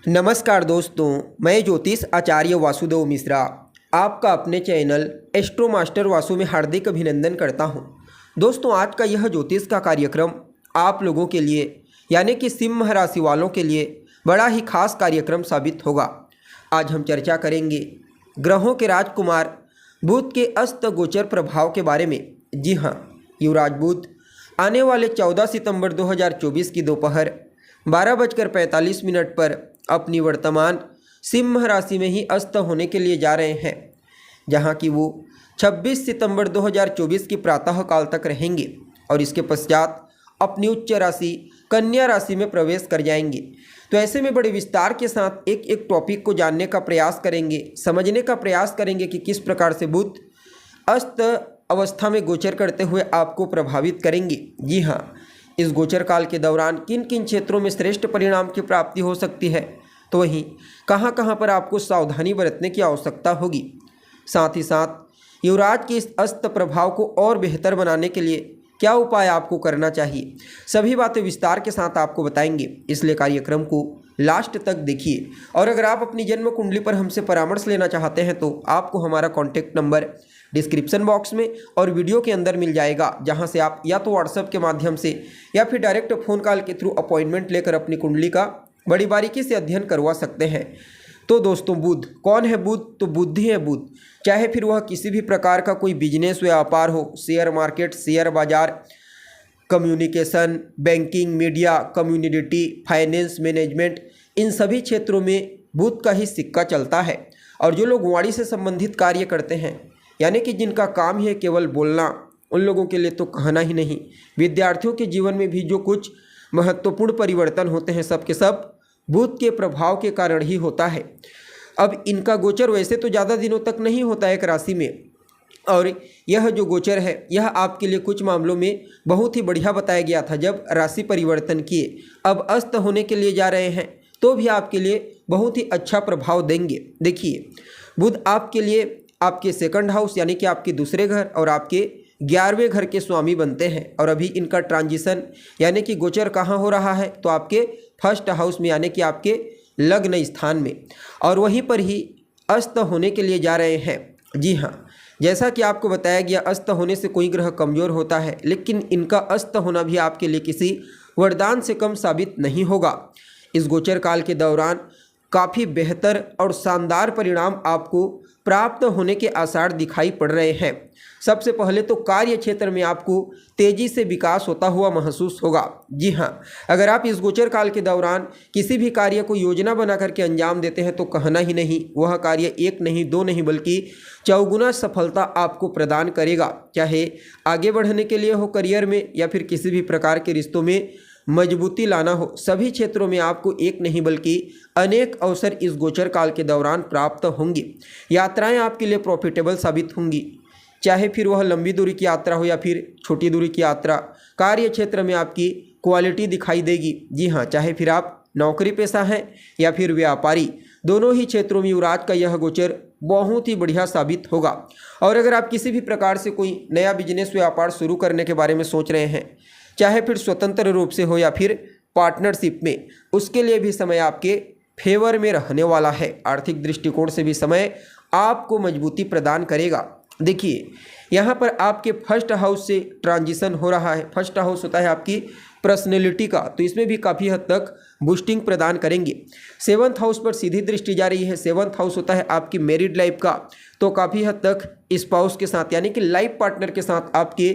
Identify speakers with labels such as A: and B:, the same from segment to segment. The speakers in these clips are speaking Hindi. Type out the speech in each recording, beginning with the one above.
A: नमस्कार दोस्तों, मैं ज्योतिष आचार्य वासुदेव मिश्रा आपका अपने चैनल एस्ट्रो मास्टर वासु में हार्दिक अभिनंदन करता हूं। दोस्तों, आज का यह ज्योतिष का कार्यक्रम आप लोगों के लिए यानी कि सिंह राशि वालों के लिए बड़ा ही खास कार्यक्रम साबित होगा। आज हम चर्चा करेंगे ग्रहों के राजकुमार बुध के अस्त गोचर प्रभाव के बारे में। जी हाँ, युवराज बुध आने वाले 14 सितंबर 2024 की दोपहर 12:45 पर अपनी वर्तमान सिंह राशि में ही अस्त होने के लिए जा रहे हैं, जहां कि वो 26 सितंबर 2024 की प्रातः काल तक रहेंगे और इसके पश्चात अपनी उच्च राशि कन्या राशि में प्रवेश कर जाएंगे। तो ऐसे में बड़े विस्तार के साथ एक एक टॉपिक को जानने का प्रयास करेंगे, समझने का प्रयास करेंगे कि किस प्रकार से बुध अस्त अवस्था में गोचर करते हुए आपको प्रभावित करेंगे। जी हाँ, इस गोचर काल के दौरान किन किन क्षेत्रों में श्रेष्ठ परिणाम की प्राप्ति हो सकती है, तो वहीं कहाँ कहाँ पर आपको सावधानी बरतने की आवश्यकता होगी। साथ ही साथ युवराज के इस अस्त प्रभाव को और बेहतर बनाने के लिए क्या उपाय आपको करना चाहिए, सभी बातें विस्तार के साथ आपको बताएंगे। इसलिए कार्यक्रम को लास्ट तक देखिए। और अगर आप अपनी जन्म कुंडली पर हमसे परामर्श लेना चाहते हैं तो आपको हमारा कॉन्टैक्ट नंबर डिस्क्रिप्शन बॉक्स में और वीडियो के अंदर मिल जाएगा, जहां से आप या तो व्हाट्सएप के माध्यम से या फिर डायरेक्ट फ़ोन कॉल के थ्रू अपॉइंटमेंट लेकर अपनी कुंडली का बड़ी बारीकी से अध्ययन करवा सकते हैं। तो दोस्तों, बुध कौन है? बुध तो बुद्धि है। बुध चाहे फिर वह किसी भी प्रकार का कोई बिजनेस व्यापार हो, शेयर मार्केट, शेयर बाजार, communication, banking, media, community, finance, management, इन सभी क्षेत्रों में बुध का ही सिक्का चलता है। और जो लोग वाणी से संबंधित कार्य करते हैं, यानी कि जिनका काम है केवल बोलना, उन लोगों के लिए तो कहना ही नहीं। विद्यार्थियों के जीवन में भी जो कुछ महत्वपूर्ण परिवर्तन होते हैं, सब के सब बुध के प्रभाव के कारण ही होता है। अब इनका गोचर वैसे तो ज़्यादा दिनों तक नहीं होता है एक राशि में, और यह जो गोचर है यह आपके लिए कुछ मामलों में बहुत ही बढ़िया बताया गया था जब राशि परिवर्तन किए। अब अस्त होने के लिए जा रहे हैं तो भी आपके लिए बहुत ही अच्छा प्रभाव देंगे। देखिए, बुध आपके लिए आपके सेकंड हाउस यानी कि आपके दूसरे घर और आपके 11वें घर के स्वामी बनते हैं। और अभी इनका ट्रांजिशन यानी कि गोचर कहाँ हो रहा है, तो आपके फर्स्ट हाउस में यानी कि आपके लग्न स्थान में, और वहीं पर ही अस्त होने के लिए जा रहे हैं। जी हाँ, जैसा कि आपको बताया गया, अस्त होने से कोई ग्रह कमज़ोर होता है, लेकिन इनका अस्त होना भी आपके लिए किसी वरदान से कम साबित नहीं होगा। इस गोचर काल के दौरान काफ़ी बेहतर और शानदार परिणाम आपको प्राप्त होने के आसार दिखाई पड़ रहे हैं। सबसे पहले तो कार्य क्षेत्र में आपको तेज़ी से विकास होता हुआ महसूस होगा। जी हाँ, अगर आप इस गोचर काल के दौरान किसी भी कार्य को योजना बना करके अंजाम देते हैं तो कहना ही नहीं, वह कार्य एक नहीं, दो नहीं, बल्कि चौगुना सफलता आपको प्रदान करेगा। चाहे आगे बढ़ने के लिए हो करियर में, या फिर किसी भी प्रकार के रिश्तों में मजबूती लाना हो, सभी क्षेत्रों में आपको एक नहीं बल्कि अनेक अवसर इस गोचर काल के दौरान प्राप्त होंगे। यात्राएं आपके लिए प्रॉफिटेबल साबित होंगी, चाहे फिर वह लंबी दूरी की यात्रा हो या फिर छोटी दूरी की यात्रा। कार्य क्षेत्र में आपकी क्वालिटी दिखाई देगी। जी हाँ, चाहे फिर आप नौकरी पेशा हैं या फिर व्यापारी, दोनों ही क्षेत्रों में युवराज का यह गोचर बहुत ही बढ़िया साबित होगा। और अगर आप किसी भी प्रकार से कोई नया बिजनेस व्यापार शुरू करने के बारे में सोच रहे हैं, चाहे फिर स्वतंत्र रूप से हो या फिर पार्टनरशिप में, उसके लिए भी समय आपके फेवर में रहने वाला है। आर्थिक दृष्टिकोण से भी समय आपको मजबूती प्रदान करेगा। देखिए, यहाँ पर आपके फर्स्ट हाउस से ट्रांजिशन हो रहा है। फर्स्ट हाउस होता है आपकी पर्सनैलिटी का, तो इसमें भी काफ़ी हद तक बूस्टिंग प्रदान करेंगे। 7th हाउस पर सीधी दृष्टि जा रही है। 7th हाउस होता है आपकी मैरिड लाइफ का, तो काफ़ी हद तक स्पाउस के साथ यानी कि लाइफ पार्टनर के साथ आपके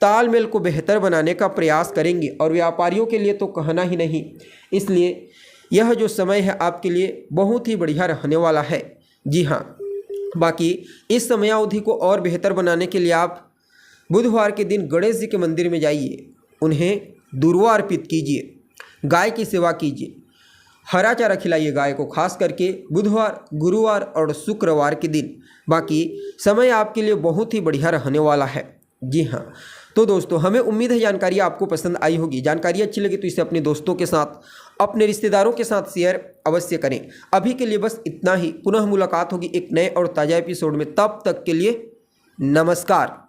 A: तालमेल को बेहतर बनाने का प्रयास करेंगे। और व्यापारियों के लिए तो कहना ही नहीं। इसलिए यह जो समय है आपके लिए बहुत ही बढ़िया रहने वाला है। जी हाँ, बाकी इस समयावधि को और बेहतर बनाने के लिए आप बुधवार के दिन गणेश जी के मंदिर में जाइए, उन्हें दूर्वा अर्पित कीजिए, गाय की सेवा कीजिए, हरा चारा खिलाइए गाय को, खास करके बुधवार, गुरुवार और शुक्रवार के दिन। बाकी समय आपके लिए बहुत ही बढ़िया रहने वाला है। जी हाँ, तो दोस्तों, हमें उम्मीद है जानकारी आपको पसंद आई होगी। जानकारी अच्छी लगी तो इसे अपने दोस्तों के साथ, अपने रिश्तेदारों के साथ शेयर अवश्य करें। अभी के लिए बस इतना ही। पुनः मुलाकात होगी एक नए और ताज़ा एपिसोड में। तब तक के लिए नमस्कार।